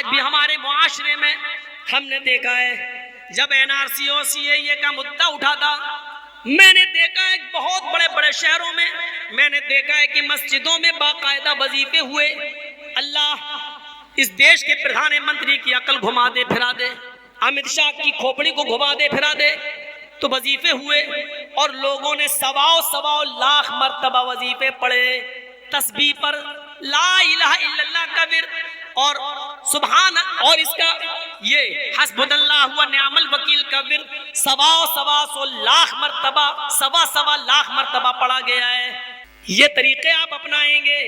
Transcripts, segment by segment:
आज भी हमारे मुआशरे में हमने देखा है जब एनआरसी और सीएए का मुद्दा उठा था, मैंने देखा है बहुत बड़े बड़े शहरों में मैंने देखा है कि मस्जिदों में बाकायदा वजीफे हुए। अल्लाह इस देश के प्रधानमंत्री की अकल घुमा दे फिरा दे, अमित शाह की खोपड़ी को घुमा दे फिरा दे। तो वजीफे हुए और लोगों ने सवाओ लाख मर्तबा वजीफे पढ़े, तस्बीह पर ला इलाहा इल्लल्लाह का विर्द और सुभान और इसका ये हस्बुल्लाह व निअमल वकील का विर्द सवा लाख मर्तबा पढ़ा गया है। ये तरीके आप अपनाएंगे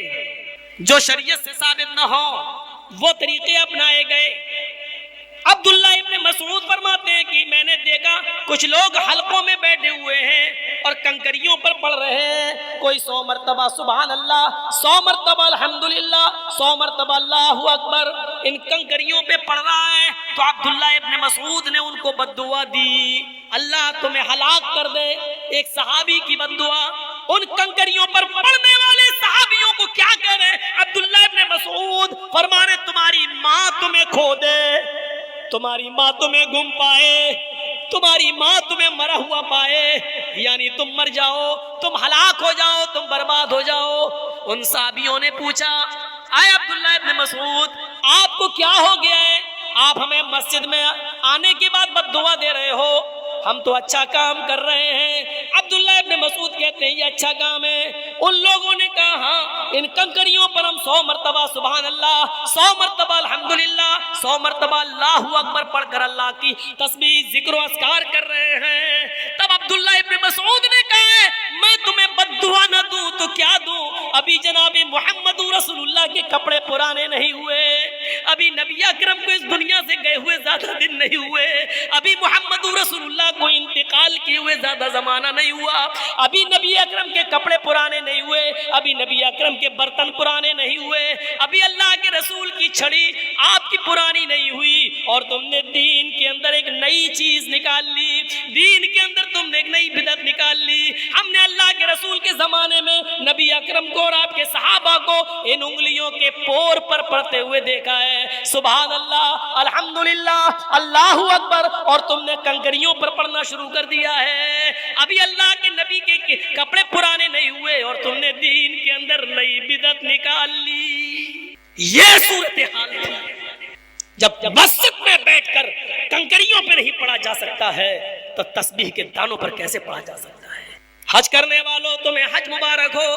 जो शरीयत से साबित न हो, वो तरीके अपनाए गए। अब्दुल्ला इब्न मसूद फरमाते हैं कि मैंने देखा कुछ लोग हलकों में बैठे हुए हैं और कंकरियों पर पढ़ रहे हैं, कोई 100 मरतबा सुभान अल्लाह, 100 मरतबा अल्हम्दुलिल्लाह, 100 मरतबा अल्लाहु अकबर इन कंकरियों पे पढ़ रहा है। तो अब्दुल्ला इब्न मसूद ने उनको बद्दुआ दी, अल्लाह तुम्हें हलाक कर दे। एक सहाबी की बद्दुआ उन कंकरियों पर पढ़ने वाले सहाबियों को क्या कह रहे? अब्दुल्ला इब्न मसूद फरमा रहे तुम्हारी माँ तुम्हें खो दे, तुम्हारी माँ तुम्हें गुम पाए, तुम्हारी माँ तुम्हें मरा हुआ पाए, यानी तुम मर जाओ, तुम हलाक हो जाओ, तुम बर्बाद हो जाओ। उन साहबियों ने पूछा, आए अब्दुल्ला इब्न मसूद आपको क्या हो गया है? आप हमें मस्जिद में आने के बाद बद्दुआ दे रहे हो, हम तो अच्छा काम कर रहे हैं। अब्दुल्ला इब्न मसूद कहते हैं ये अच्छा काम है। उन लोगों ने कहा हाँ, इन कंकरियों पर हम 100 मरतबा सुभान अल्लाह, 100 मरतबा अल्हम्दुलिल्लाह, 100 मरतबा अल्लाहु अकबर पढ़कर अल्लाह की तस्बीह जिक्र अस्कार कर रहे हैं। तब अब्दुल्ला इब्न मसूद ने कहा है मैं तुम्हें बद्दुआ न दूं तो क्या दूं? अभी जनाब मोहम्मद रसूलुल्लाह के कपड़े पुराने नहीं हुए, अभी नबी अकरम को इस दुनिया से गए हुए ज्यादा दिन नहीं हुए, अभी मोहम्मद रसूलुल्लाह को इंतकाल किए हुए ज्यादा जमाना नहीं हुआ, अभी नबी अकरम के कपड़े पुराने नहीं हुए, अभी नबी अकरम के बर्तन पुराने नहीं हुए, अभी अल्लाह के रसूल की छड़ी आपकी पुरानी नहीं हुई और तुमने दीन के अंदर एक नई चीज निकाल ली, दीन के अंदर तुमने एक नई बिदअत निकाल ली। हमने अल्लाह के रसूल के जमाने में नबी अकरम को और आपके सहाबा को इन उंगलियों के पोर पर पढ़ते हुए देखा है, सुभान अल्लाह अल्हम्दुलिल्लाह अल्लाहु अकबर, और तुमने कंकरियों पर पढ़ना शुरू कर दिया है। अभी अल्लाह के नबी के कपड़े पुराने नहीं हुए और तुमने दीन के अंदर नई बिदअत निकाल ली। ये सूरत हाल थी। जब मस्जिद में बैठकर कंकरियों पर नहीं पढ़ा जा सकता है तो तस्बीह के दानों पर कैसे पढ़ा जा सकता है? हज करने वालों तुम्हें हज मुबारक हो,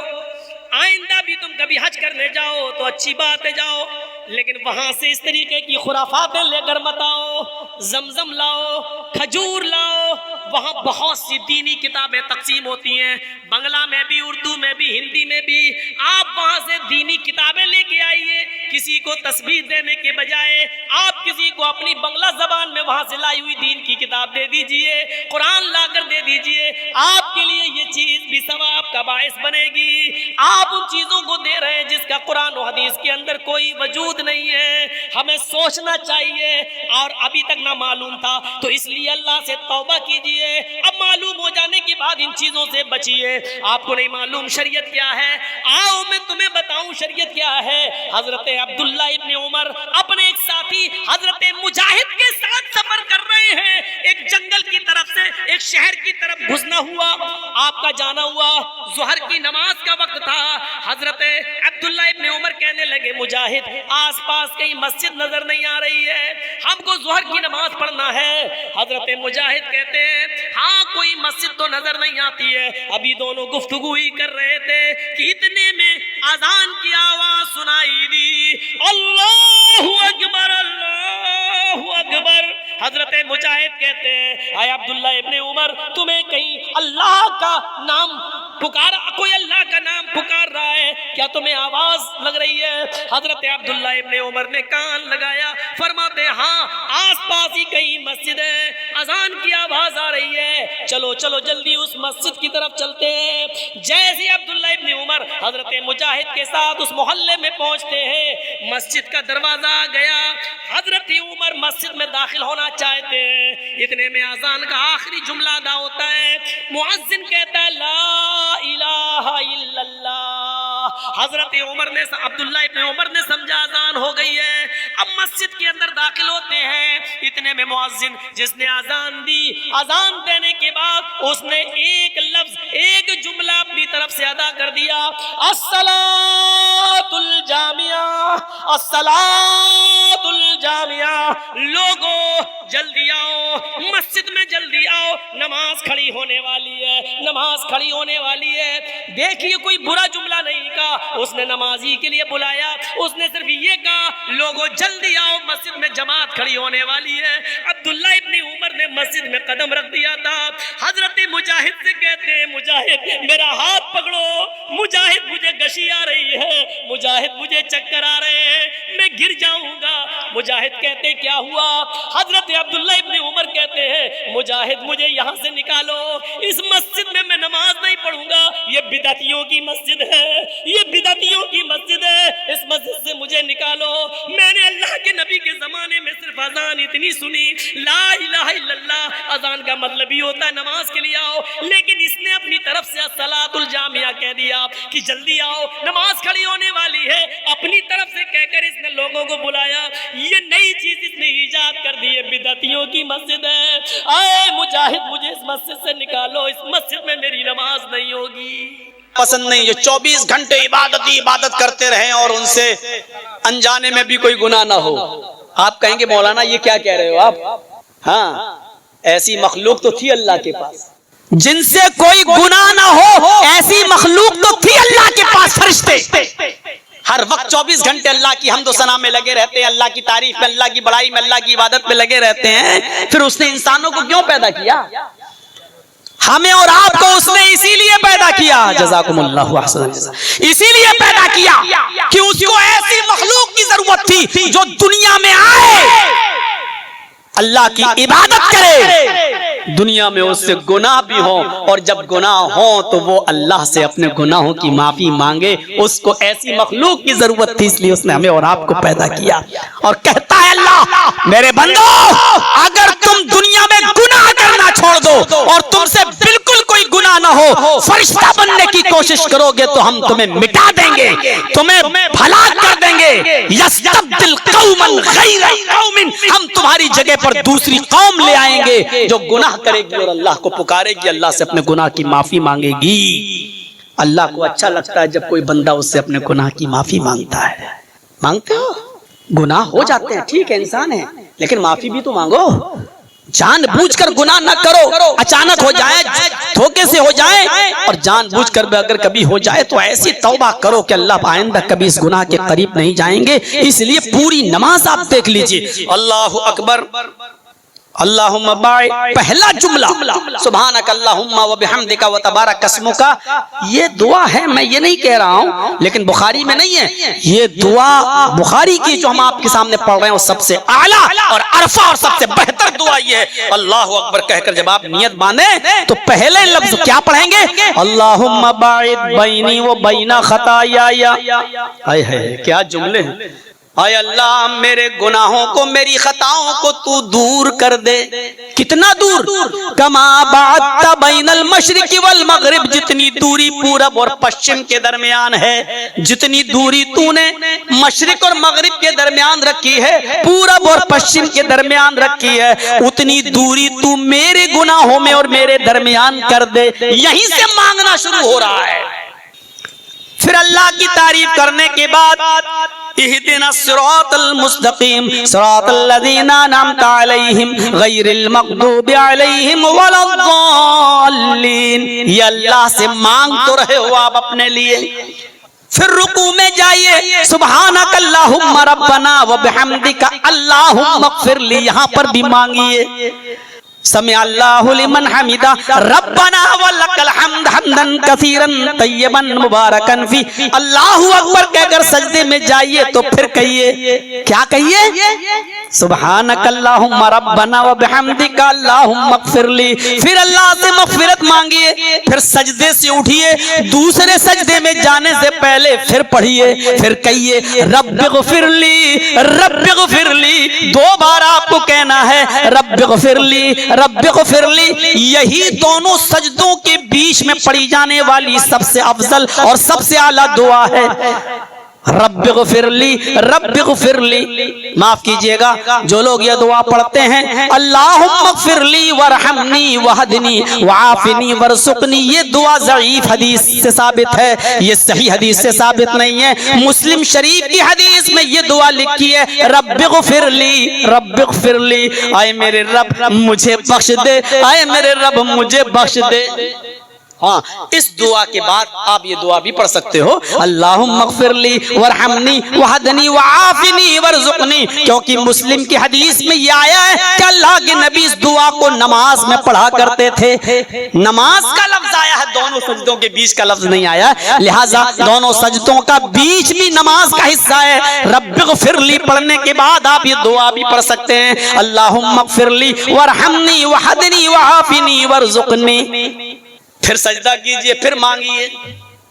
आइंदा भी तुम कभी हज करने जाओ तो अच्छी बात है जाओ, लेकिन वहां से इस तरीके की खुराफातें लेकर मत आओ। जमजम लाओ, खजूर लाओ, वहां बहुत सी दीनी किताबें तकसीम होती हैं, बंगला में भी, उर्दू में भी, हिंदी में भी। आप वहां से दीनी किताबें लेके आइए, किसी को तस्बीह देने के बजाय आप किसी को अपनी बंगला जबान में वहां से लाई हुई दीन की किताब दे दीजिए, कुरान लाकर दे दीजिए, आपके लिए ये चीज भी सवाब का बाइस बनेगी। आप उन चीजों को दे रहे हैं जिसका कुरान और हदीस के अंदर कोई वजूद नहीं है। हमें सोचना चाहिए, और अभी तक ना मालूम था तो इसलिए अल्लाह से तौबा कीजिए, अब मालूम हो जाने के बाद इन चीजों से बचिए। आपको नहीं मालूम शरीयत क्या है, आओ मैं तुम्हें बताऊं शरीयत क्या है। हजरत अब्दुल्ला इब्न उमर अपने एक साथी हजरत मुजाहिद के साथ सफर कर रहे हैं, एक जंगल की तरफ से एक शहर की तरफ घुसना हुआ, आपका जाना हुआ, जुहर की नमाज का वक्त था। हजरत अब्दुल्ला इब्न उमर कहने लगे मुजाहिद आसपास कहीं मस्जिद नजर नहीं आ रही है, हमको जुहर की नमाज पढ़ना है। हजरत मुजाहिद कहते हैं हाँ कोई मस्जिद तो नजर नहीं आती है। अभी दोनों गुफ्तगू ही कर रहे थे कि इतने में अजान की आवाज सुनाई दी, अल्लाहु अकबर अल्लाहु अकबर। हजरत मुजाहिद कहते हैं आए अब्दुल्ला इब्न उमर तुम्हें कहीं अल्लाह का नाम पुकारा, कोई अल्लाह का नाम पुकार रहा है क्या, तुम्हें आवाज लग रही है? हजरत अब्दुल्ला इब्न उमर ने कान लगाया, फरमाते हाँ आसपास ही कहीं मस्जिद है, अजान की आवाज आ रही है, चलो चलो जल्दी उस मस्जिद की तरफ चलते हैं। जैसे अब्दुल्ला इब्न उमर हजरत मुजाहिद के साथ उस मोहल्ले में पहुंचते हैं, मस्जिद का दरवाजा आ गया, हजरत उमर मस्जिद में दाखिल होना चाहते हैं, इतने में अजान का आखिरी जुमला अदा होता है, मुअज्जिन कहता है ला इलाहा इल्लल्लाह। हजरत उमर ने, अब्दुल्ला इब्न उमर ने समझा अजान हो गई है। अब मस्जिद के अंदर दाखिल होते हैं, इतने में मुअज्जिन जिसने अजान दी, अजान देने के बाद उसने एक लफ्ज, एक जुमला अपनी तरफ से अदा कर दिया, अस्सलातुल जामिया, अस्सलातुल जामिया। लोगों जल्दी आओ, मस्जिद में जल्दी आओ, नमाज खड़ी होने वाली है, नमाज खड़ी होने वाली है। देखिए कोई बुरा जुमला नहीं कहा, उसने नमाजी के लिए बुलाया, उसने सिर्फ ये कहा लोगों जल्दी आओ, मस्जिद में जमात खड़ी होने वाली है। अब्दुल्ला इब्न उमर ने मस्जिद में कदम रख दिया था। हजरत मुजाहिद से कहते हैं, मुजाहिद मेरा हाथ पकड़ो, मुजाहिद मुझे गशी आ रही है, मुजाहिद मुझे चक्कर आ रहे हैं, मैं गिर जाऊंगा। मुजाहिद कहते क्या हुआ? हजरत अब्दुल्ला इब्न उमर कहते हैं, मुजाहिद मुझे यहाँ से निकालो, इस मस्जिद में मैं नमाज नहीं पढ़ूंगा, ये बिदअतियों की मस्जिद है, ये बिदअतियों की मस्जिद है, इस मस्जिद से मुझे निकालो। मैंने अल्लाह के नबी के जमाने में सिर्फ अजान इतनी सुनी, ला इलाहा इल्लल्लाह, अजान का मतलब ही होता है नमाज के लिए आओ, लेकिन इसने अपनी तरफ से अस्सलातुल जामिया कह दिया कि जल्दी आओ, नमाज खड़ी होने वाली है। अपनी तरफ से कहकर इसने लोगों को बुलाया, ये नई चीज इसने इजाद कर दी है, बिदअतियों की मस्जिद है। आए मुजाहिद मुझे इस मस्जिद से निकालो, इस मस्जिद में मेरी नमाज नहीं होगी। पसंद नहीं जो 24 घंटे इबादत करते रहे और उनसे अनजाने में भी कोई गुनाह ना हो। आप कहेंगे मौलाना ये क्या कह रहे हो आप? हाँ, ऐसी मखलूक तो थी अल्लाह के पास जिनसे कोई गुनाह ना हो, ऐसी मखलूक तो थी अल्लाह के पास, फरिश्ते हर वक्त 24 घंटे अल्लाह की हम्द सना में लगे रहते हैं, अल्लाह की तारीफ में, अल्लाह की बड़ाई में, अल्लाह की इबादत में लगे रहते हैं। फिर उसने इंसानों को क्यों पैदा किया? हमें और आपको उसने इसीलिए पैदा किया, जज़ाकुमुल्लाहु अहसन, इसीलिए पैदा किया कि उसको ऐसी मखलूक की जरूरत थी जो दुनिया में आए, अल्लाह की इबादत करे, दुनिया में उससे गुनाह भी हो, और जब गुनाह हो तो वो अल्लाह से अपने गुनाहों की माफी मांगे। उसको ऐसी मखलूक की जरूरत थी, इसलिए उसने हमें और आपको पैदा किया। और कहता है अल्लाह, मेरे बंदो अगर तुम दुनिया में गुनाह करना छोड़ दो और तुमसे बिल्कुल कोई गुनाह ना हो, फरिश्ता बनने की कोशिश करोगे तो हम तुम्हें मिटा देंगे, तुम्हें भला कर देंगे। यस्तब्दिल कौमन गैरा कौमिन, हम तुम्हारी जगह पर दूसरी कौम ले आएंगे जो गुनाह करेगी और अल्लाह को पुकारेगी, अल्लाह से अपने गुनाह की माफी मांगेगी। अल्लाह को अच्छा लगता है जब कोई बंदा उससे अपने गुनाह की माफी मांगता है। मांगते हो? गुनाह हो जाते हैं, ठीक है, इंसान है, लेकिन माफी भी तो मांगो। जानबूझकर गुनाह न करो, अचानक हो जाए, धोखे से हो जाए, और जानबूझकर अगर कभी हो जाए तो ऐसी तौबा करो कि अल्लाह आइंदा कभी इस गुनाह के करीब नहीं जाएंगे। इसलिए पूरी नमाज आप देख लीजिए, अल्लाहु अकबर, अल्लाहुम्मा बाइ, पहला जुमला सुभानक अल्लाहुम्मा व बिहम्दिका व तबारक अस्मुका, ये दुआ है, मैं ये नहीं कह रहा हूँ, लेकिन बुखारी में नहीं है ये दुआ। बुखारी की जो हम आपके सामने पढ़ रहे हैं वो सबसे आला और अरफा और सबसे बेहतर दुआ ये है। अल्लाहु अकबर कहकर जब आप नियत बांधे तो पहले लफ्ज क्या पढ़ेंगे? अल्लाहुम्मा बाइद बैनी व बैना खताया। हाय हाय, क्या जुमले हैं। आय अल्लाह, मेरे गुनाहों को, मेरी खताओं को तू दूर कर दे। कितना दूर? कमा बाअता बैनल मशरिक़ वल मग़रिब, जितनी दूरी पूरब और पश्चिम के दरमियान है, जितनी दूरी तूने मशरिक और मगरिब के दरमियान रखी है, पूरब और पश्चिम के दरमियान रखी है, उतनी दूरी तू मेरे गुनाहों में और मेरे दरमियान कर दे। यहीं से मांगना शुरू हो रहा है। फिर अल्लाह की तारीफ करने के बाद इहदिना सिरातल मुस्तकीम सिरातल लज़ीना अनअमता अलैहिम गैरिल मग़दूबि अलैहिम वलद्दाल्लीन। ये अल्लाह से मांग तो रहे हो आप अपने लिए। फिर रुकू में जाइए, सुब्हानक अल्लाहुम्मा रब्बना व बिहम्दिका अल्लाहुम्मा इग़फिरली, यहाँ पर भी मांगिए। समिअ अल्लाहु लिमन हमिदा रब्बना व लकल हम्द हम्दन कसीरन तय्यबन मुबारकन फी। अल्लाहु अकबर कहकर सजदे में जाइए तो फिर कहिए, क्या कहिए? सुब्हानक अल्लाहुम्मा रब्बना व बिहम्दिका अल्लाहुम्मा इग़फिरली। फिर अल्लाह से मग़फ़िरत मांगिए। फिर सजदे से उठिए, दूसरे सजदे में जाने से पहले फिर पढ़िए, फिर कहिए रब्बिग़फिरली रब्बिग़फिरली। 2 बार आपको कहना है रब्बिग़फिरली रब्बिग़फिरली। यही दोनों सजदों के बीच में पढ़ी जाने वाली सबसे अफजल और सबसे आला दुआ है। रब्बिग़फिरली रब्बिग़फिरली, माफ कीजिएगा जो लोग ये दुआ पढ़ते हैं अल्लाहुम्मग़फिरली वरहमनी वहदनी वआफ़िनी वरज़ुक़नी, ये दुआ ज़ईफ़ हदीस से साबित है, ये सही हदीस से साबित नहीं है। मुस्लिम शरीफ की हदीस में ये दुआ लिखी है रब्बिग़फिरली रब्बिग़फिरली, आए मेरे रब मुझे बख्श दे, आए मेरे रब मुझे बख्श दे। हाँ, इस दुआ के बाद आप ये दुआ भी पढ़ सकते हो अल्लाहुम्मग़फिरली वरहमनी वहदनी वआफ़िनी वरज़ुक़नी, क्योंकि मुस्लिम की हदीस में ये आया है कि अल्लाह के नबी इस दुआ को नमाज में पढ़ा करते थे। नमाज का लफ्ज आया है, दोनों सजदों के बीच का लफ्ज नहीं आया, लिहाजा दोनों सजदों का बीच भी नमाज का हिस्सा है। रब्बिग़फिरली पढ़ने के बाद आप ये दुआ भी पढ़ सकते हैं अल्लाहुम्मग़फिरली वरहमनी वहदनी वआफ़िनी वरज़ुक़नी। फिर सजदा कीजिए, फिर मांगिए,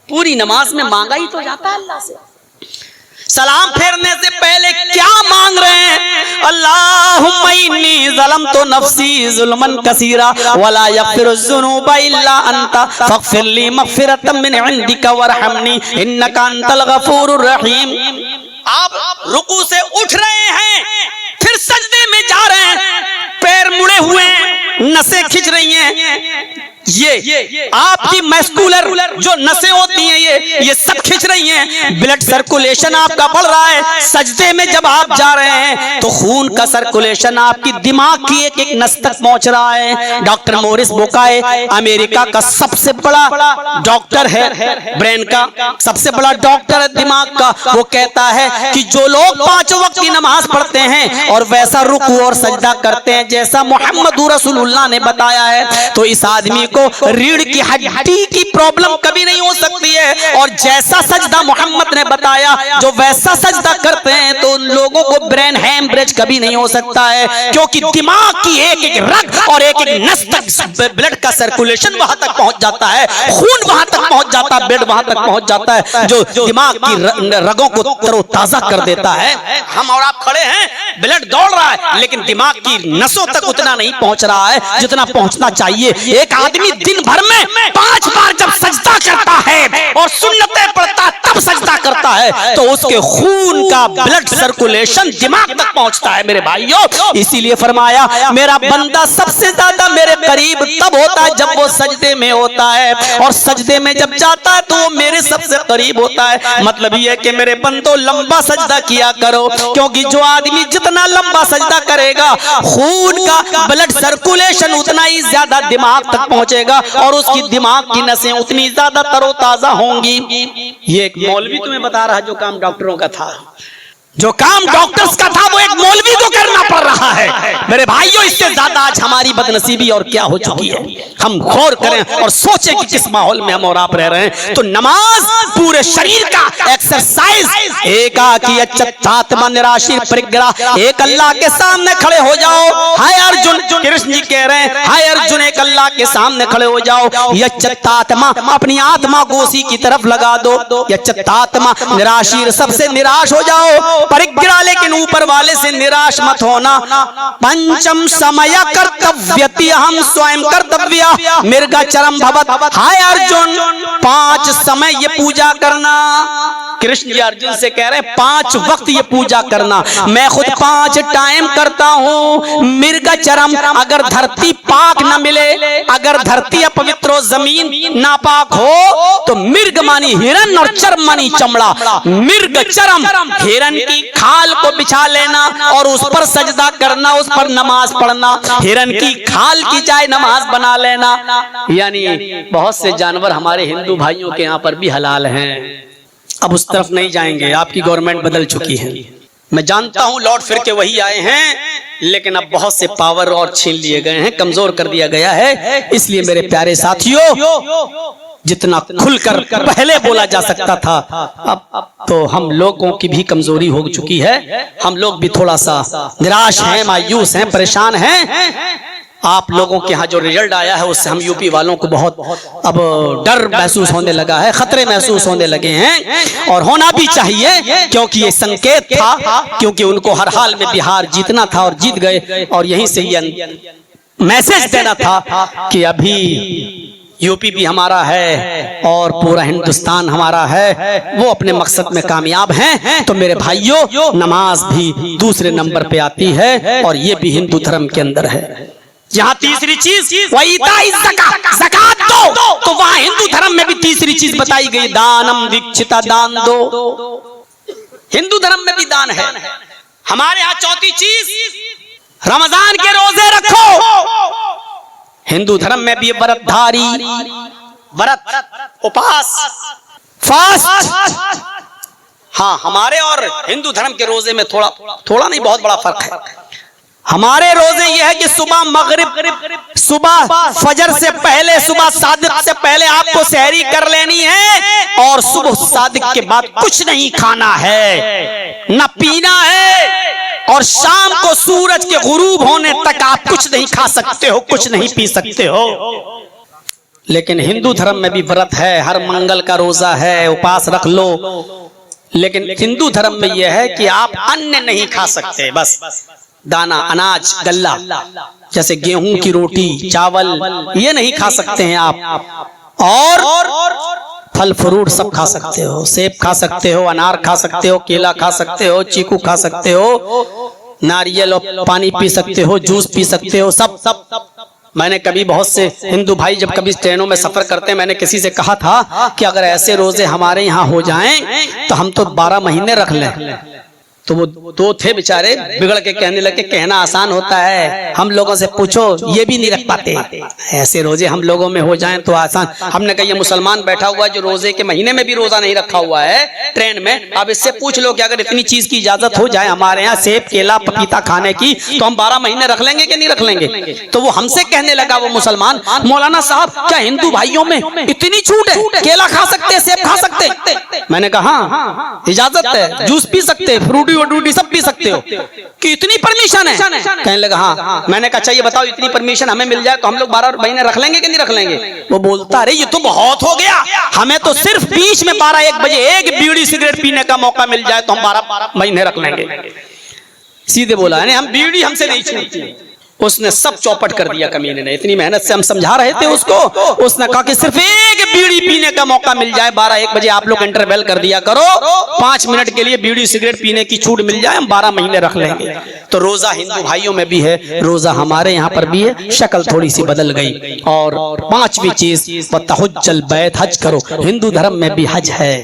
पूरी नमाज में मांगा ही तो जाता है अल्लाह से। सलाम फेरने से पहले क्या मांग रहे हैं? अल्लाहुम्मा इन्नी ज़लमतु नफ्सी ज़ुल्मन कसीरा वला यग़फ़िरुज़्ज़ुनूबा इल्ला अंता फ़ग़फ़िरली मग़फ़िरतम मिन इंदिका वरहमनी इन्नका अंतल गफ़ूरुर रहीम। आप रुकू से उठ रहे हैं, फिर सजदे में जा रहे हैं, पैर मुड़े हुए हैं, नसें खिंच रही हैं, ये आपकी मस्कुलर जो नसें होती हैं ये सब खिंच रही हैं, ब्लड सर्कुलेशन आपका बढ़ रहा है। सजदे में जब आप जा रहे हैं तो खून का सर्कुलेशन आपकी दिमाग की एक एक नस तक पहुंच रहा है। डॉक्टर मोरिस बुकाय अमेरिका का सबसे बड़ा डॉक्टर है, ब्रेन का सबसे बड़ा डॉक्टर है दिमाग का, वो कहता है कि जो लोग 5 वक्त की नमाज पढ़ते हैं और वैसा रुकू और सजदा करते हैं जैसा मोहम्मद रसूलुल्लाह ने बताया है, तो इस आदमी को रीढ़ की हड्डी की प्रॉब्लम कभी नहीं हो सकती है। और जैसा सजदा मोहम्मद ने बताया, जो वैसा सजदा करते हैं तो उन लोगों को ब्रेन हैमरेज कभी नहीं हो सकता है, क्योंकि दिमाग की एक एक रग और एक एक नस तक ब्लड का सर्कुलेशन वहां तक पहुंच जाता है, खून वहां तक पहुंच जाता है, ब्लड वहां तक पहुंच जाता है, जो दिमाग की रगों को तरोताजा कर देता है। हम और आप खड़े हैं, ब्लड दौड़ रहा है, लेकिन दिमाग की नसों तक उतना नहीं पहुंच रहा है जितना पहुंचना चाहिए। एक आदमी दिन भर में 5 बार जब सजदा करता है और सुन्नतें पढ़ता है तब सजदा करता है, तो उसके खून का ब्लड सर्कुलेशन दिमाग तक पहुंचता है मेरे भाइयों। इसीलिए फरमाया मेरा बंदा सबसे ज्यादा मेरे करीब तब होता है जब वो सजदे में होता है, और सजदे में जब जाता है तो वो मेरे सबसे करीब होता है। मतलब ये कि मेरे बंदो लंबा सजदा किया करो, क्योंकि जो आदमी जितना लंबा सजदा करेगा खून का ब्लड सर्कुलेशन उतना ही ज्यादा दिमाग तक पहुंचेगा और उसकी दिमाग की नसें उतनी ज्यादा तरोताजा होंगी। ये एक मौलवी तुम्हें बता रहा है, जो काम डॉक्टरों का था, जो काम डॉक्टर्स का था वो एक मौलवी को करना पड़ रहा है। मेरे भाइयों, इससे ज्यादा आज हमारी बदनसीबी और क्या हो चुकी है। हम गौर करें और सोचें कि किस माहौल में हम और आप रह रहे हैं। तो नमाज पूरे शरीर का एक्सरसाइज, एकाकी अच्युतात्मा निराशीर परिग्रह, एक अल्लाह के सामने खड़े हो जाओ। हाय अर्जुन, कृष्ण जी कह रहे हैं हाय अर्जुन, एक अल्लाह के सामने खड़े हो जाओ। अच्युतात्मा, अपनी आत्मा को उसी की तरफ लगा दो। अच्युतात्मा निराशीर, सबसे निराश हो जाओ, परिग्रह, लेकिन ऊपर वाले से निराश मत होना। पंचम समय कर्तव्यति, हम स्वयं कर्तव्य मृग चरम भवत। हाय अर्जुन, 5 समय ये पूजा करना। कृष्ण जी अर्जुन से कह रहे हैं 5 वक्त ये पूजा करना। मैं खुद 5 टाइम करता हूँ। मृग चरम, अगर धरती पाक न मिले, अगर धरती अपवित्र, जमीन नापाक हो, तो मृग मानी हिरन और चरम मानी चमड़ा। मृग चरम, हिरन की खाल को बिछा लेना और उस पर सजदा करना, उस पर नमाज पढ़ना। हिरन की खाल की जाए नमाज बना लेना। यानी बहुत से जानवर हमारे हिंदू भाइयों के यहाँ पर भी हलाल हैं। अब उस तरफ नहीं जाएंगे, आपकी गवर्नमेंट बदल चुकी है, मैं जानता हूं, लौट फिर के वही आए हैं, लेकिन अब बहुत से पावर और छीन लिए गए हैं, कमजोर कर दिया गया है। इसलिए मेरे प्यारे साथियों, जितना खुलकर पहले बोला जा सकता था, अब तो हम लोगों की भी कमजोरी हो चुकी है। हम लोग भी थोड़ा सा निराश हैं, मायूस हैं, परेशान हैं। आप लोगों के यहाँ जो रिजल्ट आया है उससे हम यूपी वालों को बहुत अब डर महसूस होने लगा है, खतरे महसूस होने लगे हैं, और होना भी चाहिए, क्योंकि ये संकेत था, क्योंकि उनको हर हाल में बिहार जीतना था और जीत गए। और यहीं से ये मैसेज देना था कि अभी यूपी भी हमारा है और पूरा हिंदुस्तान हमारा है, वो अपने मकसद में कामयाब हैं। तो मेरे भाइयों, नमाज भी दूसरे नंबर पे आती है और ये भी हिंदू धर्म के अंदर है। जहाँ तीसरी चीज ज़कात दो, तो वहाँ हिंदू धर्म में भी तीसरी चीज बताई गई, दानम दीक्षिता, दान दो। हिंदू धर्म में भी दान है। हमारे यहाँ चौथी चीज, रमजान के रोजे रखो। हिंदू धर्म में भी व्रतधारी, व्रत, उपास, फास्ट। हाँ, हमारे और हिंदू धर्म के रोजे में थोड़ा नहीं, बहुत बड़ा फर्क है। हमारे रोजे ये है कि सुबह मगरिब, सुबह फजर से पहले, सुबह सादिक से पहले आपको सहरी कर लेनी है और सुबह सादिक के बाद कुछ नहीं खाना है, न पीना है, और शाम को सूरज के गुरूब होने तक आप कुछ नहीं खा सकते हो, कुछ नहीं पी सकते हो। लेकिन हिंदू धर्म में भी व्रत है, हर मंगल का रोजा है, उपास रख लो। लेकिन हिंदू धर्म में यह है कि आप अन्न नहीं खा सकते, बस दाना, अनाज, गल्ला, जैसे गेहूं की रोटी, चावल, ये नहीं खा सकते हैं आप। और फल फ्रूट सब खा सकते हो, सेब खा सकते हो, अनार खा सकते हो, केला खा सकते हो, चीकू खा सकते हो, नारियल और पानी पी सकते हो, जूस पी सकते हो, सब। मैंने कभी बहुत से हिंदू भाई जब कभी ट्रेनों में सफर करते हैं, मैंने किसी से कहा था कि अगर ऐसे रोजे हमारे यहाँ हो जाएं तो हम तो 12 महीने रख लें। तो वो दो थे बेचारे, बिगड़ के कहने लगे, कहना आसान होता है, हम लोगों से पूछो ये भी नहीं रख पाते, ऐसे रोजे हम लोगों में हो जाएं तो आसान। हमने कहा ये मुसलमान बैठा हुआ है जो रोजे के महीने में भी रोजा नहीं रखा हुआ है ट्रेन में, अब इससे पूछ लो कि अगर इतनी चीज की इजाजत हो जाए हमारे यहाँ, सेब, केला, पपीता खाने की, तो हम 12 महीने रख लेंगे कि नहीं रख लेंगे। तो वो हमसे कहने लगा, वो मुसलमान, मौलाना साहब क्या हिंदू भाइयों में इतनी छूट है, केला खा सकते, सेब खा सकते? मैंने कहा हाँ, इजाजत है, जूस पी सकते, फ्रूटी वूटी सब पी सकते हो, कि इतनी परमिशन है? कहने लगा हाँ। मैंने कहा अच्छा ये बताओ, इतनी परमिशन हमें मिल जाए तो हम लोग 12 महीने रख लेंगे कि नहीं रख लेंगे? वो बोलता अरे ये तो बहुत हो गया, हमें तो सिर्फ बीच में 12-1 बजे एक बीड़ी सिगरेट पीने का मौका मिल जाए तो हम 12 महीने रख लेंगे। सीधे बोला, हम बीड़ी हमसे नहीं छूटती। उसने सब चौपट कर दिया कमीने ने। इतनी मेहनत से हम समझा रहे थे उसको, उसने कहा कि सिर्फ एक बीड़ी पीने का मौका मिल जाए, 12-1 बजे आप लोग इंटरवल कर दिया करो, 5 मिनट के लिए बीड़ी सिगरेट पीने की छूट मिल जाए, हम 12 महीने रख लेंगे। तो रोजा हिंदू भाइयों में भी है, रोजा हमारे यहाँ पर भी है, शक्ल थोड़ी सी बदल गई। और 5वीं चीज, वतहुज्जल बैत, हज करो। हिंदू धर्म में भी हज है,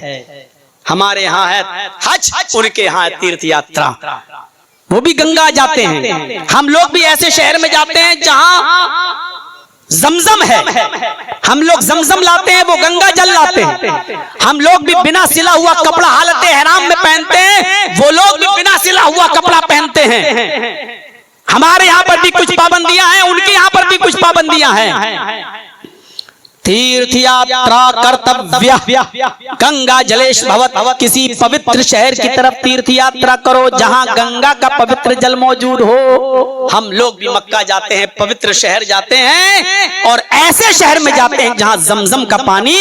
हमारे यहाँ है हज, उनके यहाँ है तीर्थ यात्रा, वो भी गंगा जाते हैं। हम लोग भी ऐसे शहर में जाते हैं जहां जमजम है, हम लोग जमजम लाते हैं, वो गंगा जल लाते हैं। हम लोग भी बिना सिला हुआ कपड़ा हालत एहराम में पहनते हैं, वो लोग भी बिना सिला हुआ कपड़ा पहनते हैं। हमारे यहाँ पर भी कुछ पाबंदियां हैं, उनके यहाँ पर भी कुछ पाबंदियां हैं। तीर्थ यात्रा कर्तव्य, गंगा जलेश भवत, किसी पवित्र शहर की तरफ तीर्थ यात्रा करो जहां गंगा का पवित्र जल मौजूद हो। हम लोग भी मक्का जाते हैं, पवित्र शहर जाते हैं, और ऐसे शहर में जाते हैं जहां जमजम का पानी,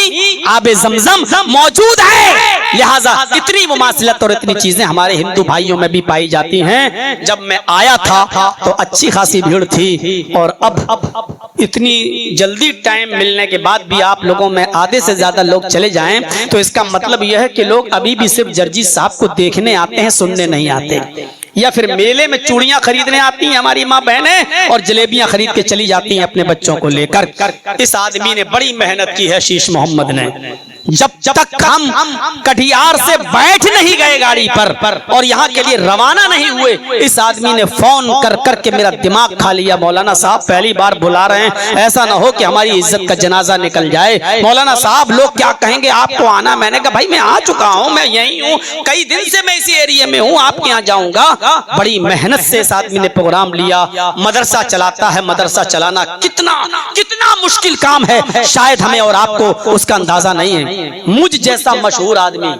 आबे जमजम मौजूद है। लिहाजा इतनी मुमासिलत और इतनी चीजें हमारे हिंदू भाइयों में भी पाई जाती हैं। जब मैं आया था तो अच्छी खासी भीड़ थी, और अब इतनी जल्दी टाइम मिलने के बाद भी आप लोगों में आधे से ज्यादा लोग चले जाएं, तो इसका मतलब यह है कि लोग अभी भी सिर्फ जर्जी साहब को देखने आते हैं, सुनने नहीं आते। या फिर मेले में चूड़ियां खरीदने आती हैं हमारी माँ बहनें, और जलेबियां खरीद के चली जाती हैं अपने बच्चों को लेकर। इस आदमी ने बड़ी मेहनत की है, शीश मोहम्मद ने। जब तक हम कटिहार से बैठ नहीं गए गाड़ी पर और यहाँ के लिए रवाना नहीं हुए, इस आदमी ने फोन कर करके मेरा दिमाग खा लिया। मौलाना साहब पहली बार बुला रहे हैं, ऐसा ना हो कि हमारी इज्जत का जनाजा निकल जाए। मौलाना साहब लोग क्या कहेंगे, आपको आना। मैंने कहा भाई मैं आ चुका हूँ, मैं यही हूँ, कई दिन से मैं इसी एरिया में हूँ, आपके यहाँ जाऊंगा। बड़ी मेहनत से इस आदमी ने प्रोग्राम लिया। मदरसा चलाता है, मदरसा चलाना कितना मुश्किल काम है, शायद हमें और आपको उसका अंदाजा नहीं है। मुझ जैसा मशहूर आदमी,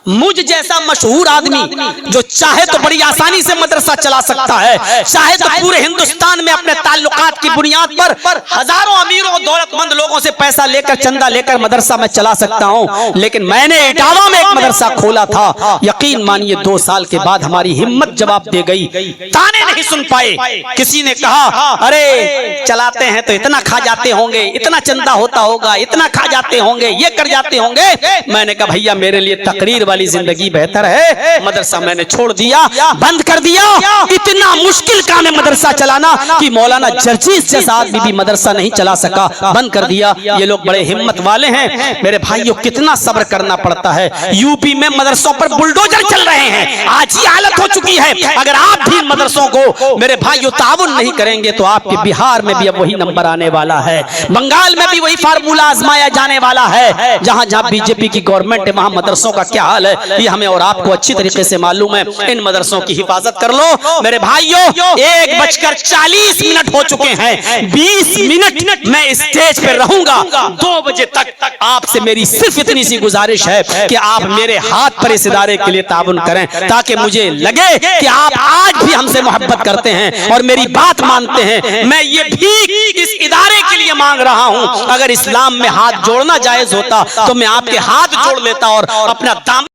मुझ जैसा मशहूर आदमी जो चाहे तो बड़ी आसानी से मदरसा चला सकता है, चाहे तो पूरे हिंदुस्तान में अपने ताल्लुकात की बुनियाद पर हजारों अमीरों दौलतमंद लोगों से पैसा लेकर, चंदा लेकर मदरसा में चला सकता हूं, लेकिन मैंने इटावा में एक मदरसा खोला था। यकीन मानिए 2 साल के बाद हमारी हिम्मत जवाब दे गई, ताने नहीं सुन पाए। किसी ने कहा अरे चलाते हैं तो इतना खा जाते होंगे, इतना चंदा होता होगा, इतना खा जाते होंगे, ये कर जाते होंगे। मैंने कहा भैया मेरे लिए तकरीर वाली जिंदगी बेहतर है। मदरसा मैंने छोड़ दिया, बंद कर दिया। इतना मुश्किल काम है मदरसा चलाना कि मौलाना जर्जीस जैसा आदमी भी मदरसा नहीं चला सका, बंद कर दिया। ये लोग बड़े हिम्मत वाले हैं। मेरे भाइयों कितना सब्र करना पड़ता है। यूपी में मदरसों पर बुलडोजर चल रहे हैं, आज ही हालत हो चुकी है। अगर आप भी मदरसों को मेरे भाइयों ताउन नहीं करेंगे तो आपके बिहार में भी अब वही नंबर आने वाला है, बंगाल में भी वही फार्मूला आजमाया जाने वाला है। जहां जहां बीजेपी की गवर्नमेंट है वहां मदरसों का क्या हाल है ये हमें और आपको अच्छी तरीके से मालूम है। इन मदरसों की हिफाजत कर लो मेरे भाइयों। 1:40 हो चुके हैं, 20 मिनट मैं स्टेज पे रहूंगा। 2 बजे तक आपसे मेरी सिर्फ इतनी सी गुजारिश है कि आप मेरे हाथ पर इस इदारे के लिए ताउन करें, ताकि मुझे लगे कि आप आज भी हमसे मोहब्बत करते हैं और मेरी बात मानते हैं। मैं ये भी इस इदारे के लिए मांग रहा हूं, अगर इस्लाम में हाथ जोड़ना जायज होता तो मैं आपके हाथ जोड़ लेता और अपना दाम